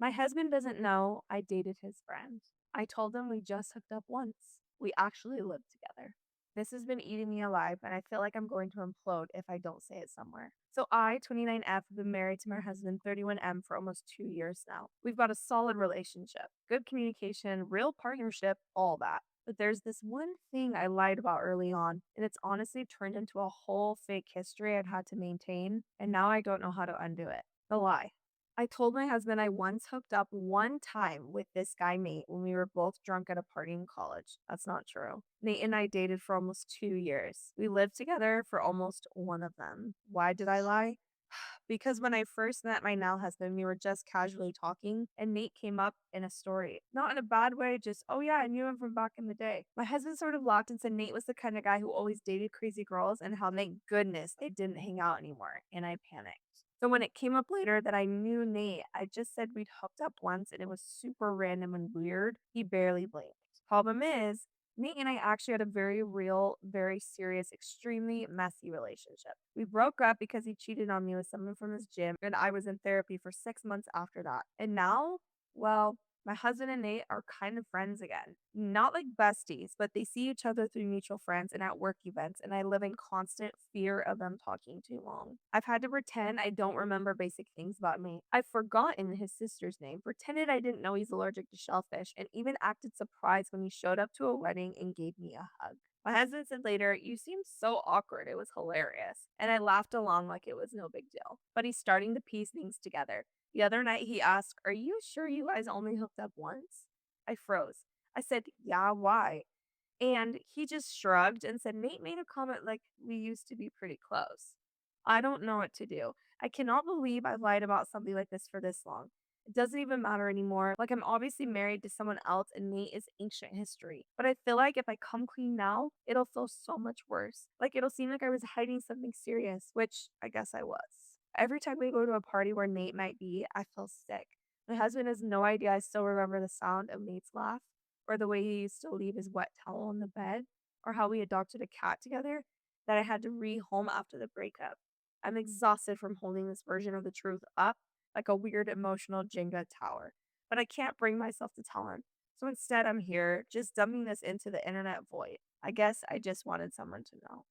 My husband doesn't know I dated his friend. I told him we just hooked up once. We actually lived together. This has been eating me alive, and I feel like I'm going to implode if I don't say it somewhere. So I, 29F, have been married to my husband, 31M, for almost 2 years now. We've got a solid relationship, good communication, real partnership, all that. But there's this one thing I lied about early on, and it's honestly turned into a whole fake history I've had to maintain, and now I don't know how to undo it. The lie. I told my husband I once hooked up one time with this guy, Nate, when we were both drunk at a party in college. That's not true. Nate and I dated for almost 2 years. We lived together for almost one of them. Why did I lie? Because when I first met my now husband, we were just casually talking, and Nate came up in a story. Not in a bad way, just, oh yeah, I knew him from back in the day. My husband sort of laughed and said Nate was the kind of guy who always dated crazy girls, and how thank goodness they didn't hang out anymore. And I panicked. So when it came up later that I knew Nate, I just said we'd hooked up once and it was super random and weird. He barely blinked. Problem is, Nate and I actually had a very real, very serious, extremely messy relationship. We broke up because he cheated on me with someone from his gym, and I was in therapy for 6 months after that. And now, well, my husband and Nate are kind of friends again. Not like besties, but they see each other through mutual friends and at work events, and I live in constant fear of them talking too long. I've had to pretend I don't remember basic things about me. I've forgotten his sister's name, pretended I didn't know he's allergic to shellfish, and even acted surprised when he showed up to a wedding and gave me a hug. My husband said later, "You seemed so awkward, it was hilarious." And I laughed along like it was no big deal. But he's starting to piece things together. The other night he asked, "Are you sure you guys only hooked up once?" I froze. I said, "Yeah, why?" And he just shrugged and said, "Nate made a comment like we used to be pretty close." I don't know what to do. I cannot believe I've lied about something like this for this long. It doesn't even matter anymore. Like, I'm obviously married to someone else and Nate is ancient history. But I feel like if I come clean now, it'll feel so much worse. Like, it'll seem like I was hiding something serious, which I guess I was. Every time we go to a party where Nate might be, I feel sick. My husband has no idea I still remember the sound of Nate's laugh, or the way he used to leave his wet towel on the bed, or how we adopted a cat together that I had to rehome after the breakup. I'm exhausted from holding this version of the truth up like a weird emotional Jenga tower, but I can't bring myself to tell him. So instead, I'm here just dumping this into the internet void. I guess I just wanted someone to know.